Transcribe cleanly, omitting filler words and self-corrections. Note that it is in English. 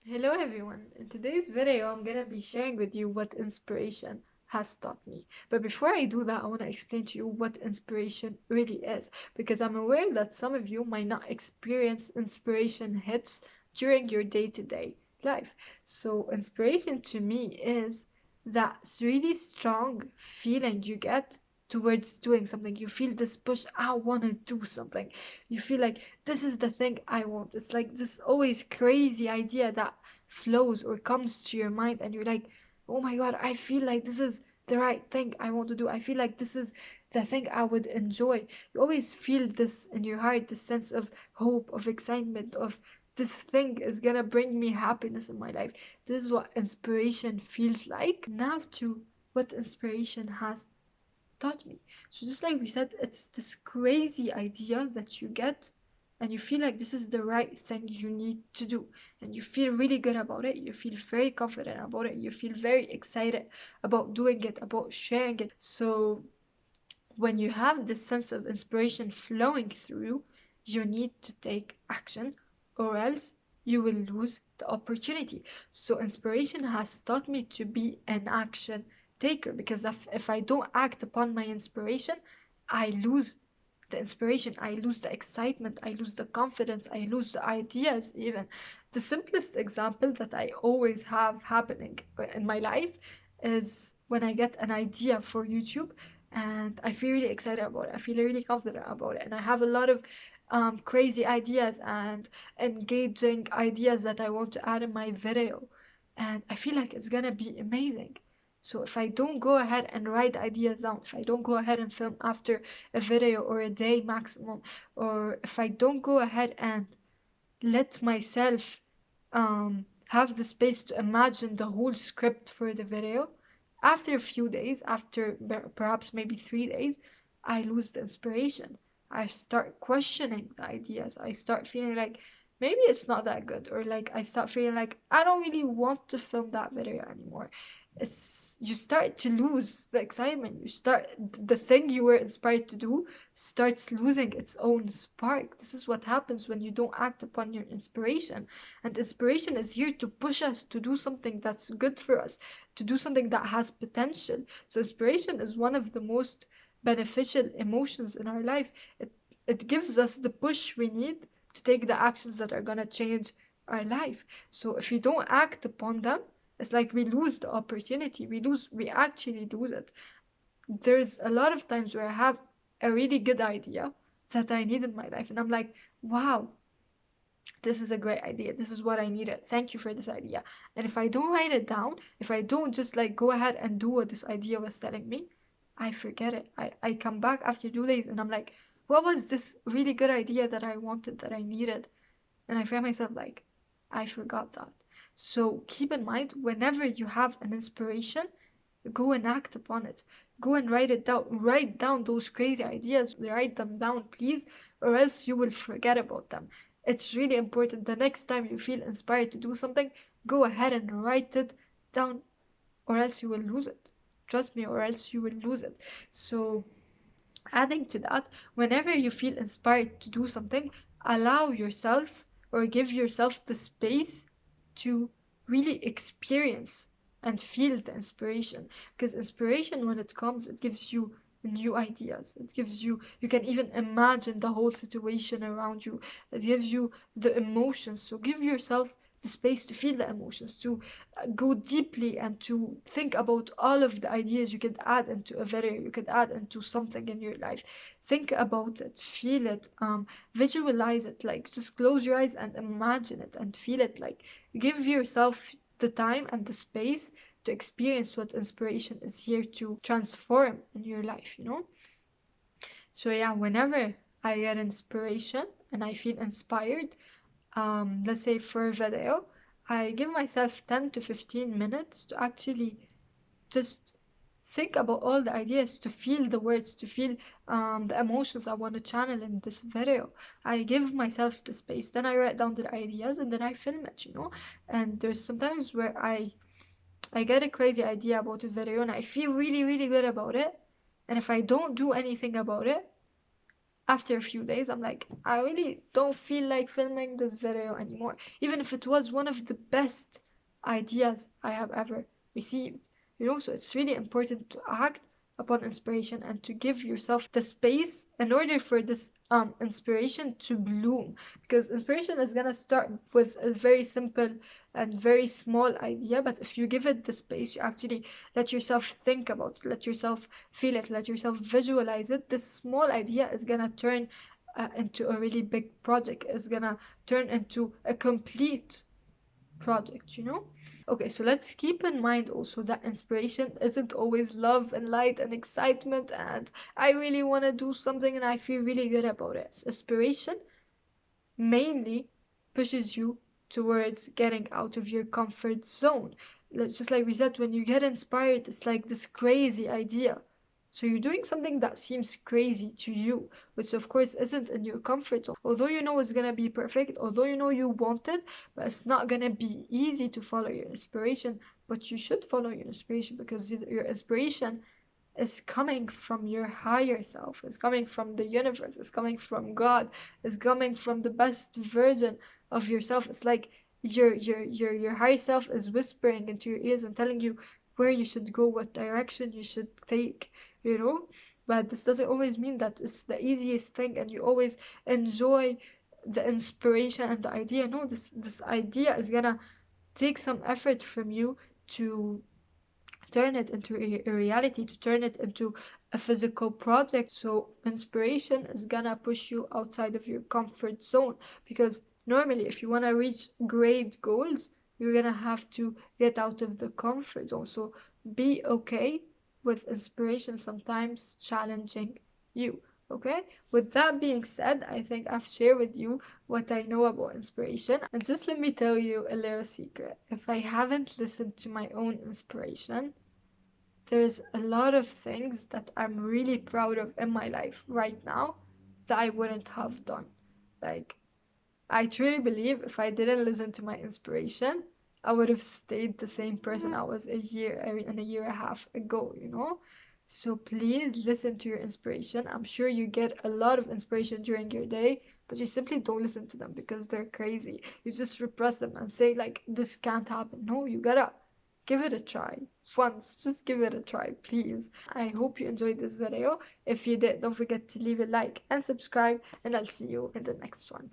Hello everyone. In today's video, I'm gonna be sharing with you what inspiration has taught me. But before I do that, I want to explain to you what inspiration really is, because I'm aware that some of you might not experience inspiration hits during your day-to-day life. So inspiration to me is that really strong feeling you get towards doing something. You feel this push, I want to do something. You feel like this is the thing I want. It's like this always crazy idea that flows or comes to your mind, and you're like, oh my god, I feel like this is the right thing I want to do. I feel like this is the thing I would enjoy. You always feel this in your heart, this sense of hope, of excitement, of this thing is gonna bring me happiness in my life. This is what inspiration feels like. Now to what inspiration has taught me. So just like we said, it's this crazy idea that you get and you feel like this is the right thing you need to do, and you feel really good about it, you feel very confident about it, you feel very excited about doing it, about sharing it. So when you have this sense of inspiration flowing through, you need to take action, or else you will lose the opportunity. So inspiration has taught me to be an action taker, because if I don't act upon my inspiration, I lose the inspiration, I lose the excitement, I lose the confidence, I lose the ideas. Even the simplest example that I always have happening in my life is when I get an idea for YouTube and I feel really excited about it. I feel really confident about it, and I have a lot of crazy ideas and engaging ideas that I want to add in my video, and I feel like it's gonna be amazing. So if I don't go ahead and write ideas down, if I don't go ahead and film after a video or a day maximum, or if I don't go ahead and let myself have the space to imagine the whole script for the video, after a few days, after perhaps maybe 3 days, I lose the inspiration. I start questioning the ideas. I start feeling like maybe it's not that good, or like I start feeling like I don't really want to film that video anymore. You start to lose the excitement. You start the thing you were inspired to do starts losing its own spark. This is what happens when you don't act upon your inspiration. And inspiration is here to push us to do something that's good for us, to do something that has potential. So inspiration is one of the most beneficial emotions in our life. It gives us the push we need to take the actions that are gonna change our life. So if we don't act upon them, it's like we lose the opportunity. We actually lose it. There's a lot of times where I have a really good idea that I need in my life, and I'm like, wow, this is a great idea. This is what I needed. Thank you for this idea. And if I don't write it down, if I don't just like go ahead and do what this idea was telling me, I forget it. I come back after 2 days and I'm like, what was this really good idea that I wanted, that I needed? And I find myself like, I forgot that. So keep in mind, whenever you have an inspiration, go and act upon it. Go and write it down. Write down those crazy ideas. Write them down, please, or else you will forget about them. It's really important. The next time you feel inspired to do something, go ahead and write it down, or else you will lose it. Trust me, or else you will lose it. So, adding to that, whenever you feel inspired to do something, allow yourself or give yourself the space to really experience and feel the inspiration. Because inspiration, when it comes, it gives you new ideas. It gives you, you can even imagine the whole situation around you. It gives you the emotions. So give yourself the space to feel the emotions, to go deeply and to think about all of the ideas you could add into a video, you could add into something in your life. Think about it, feel it, visualize it, like just close your eyes and imagine it and feel it. Like give yourself the time and the space to experience what inspiration is here to transform in your life. So yeah, whenever I get inspiration and I feel inspired, let's say for a video, I give myself 10 to 15 minutes to actually just think about all the ideas, to feel the words, to feel the emotions I want to channel in this video. I give myself the space, then I write down the ideas and then I film it. And there's sometimes where I get a crazy idea about a video and I feel really, really good about it. And if I don't do anything about it, after a few days, I'm like, I really don't feel like filming this video anymore, even if it was one of the best ideas I have ever received. So it's really important to act upon inspiration and to give yourself the space in order for this inspiration to bloom, because inspiration is gonna start with a very simple and very small idea, but if you give it the space, you actually let yourself think about it, let yourself feel it, let yourself visualize it, this small idea is gonna turn into a really big project, is gonna turn into a complete project. Okay, so let's keep in mind also that inspiration isn't always love and light and excitement and I really want to do something and I feel really good about it. Inspiration mainly pushes you towards getting out of your comfort zone. Just like we said, when you get inspired, it's like this crazy idea. So you're doing something that seems crazy to you, which of course isn't in your comfort zone. Although you know it's gonna be perfect, although you know you want it, but it's not gonna be easy to follow your inspiration. But you should follow your inspiration because your inspiration is coming from your higher self, is coming from the universe, is coming from God, is coming from the best version of yourself. It's like your higher self is whispering into your ears and telling you where you should go, what direction you should take. But this doesn't always mean that it's the easiest thing and you always enjoy the inspiration and the idea. No, this idea is gonna take some effort from you to turn it into a reality, to turn it into a physical project. So inspiration is gonna push you outside of your comfort zone, because normally if you want to reach great goals, you're gonna have to get out of the comfort zone. So be okay with inspiration sometimes challenging you. Okay, with that being said, I think I've shared with you what I know about inspiration. And just let me tell you a little secret. If I haven't listened to my own inspiration, there's a lot of things that I'm really proud of in my life right now that I wouldn't have done. Like, I truly believe if I didn't listen to my inspiration, I would have stayed the same person I was a year and a half ago. So please listen to your inspiration. I'm sure you get a lot of inspiration during your day, but you simply don't listen to them because they're crazy. You just repress them and say, like, this can't happen. No, you gotta give it a try. Once, just give it a try, please. I hope you enjoyed this video. If you did, don't forget to leave a like and subscribe, and I'll see you in the next one.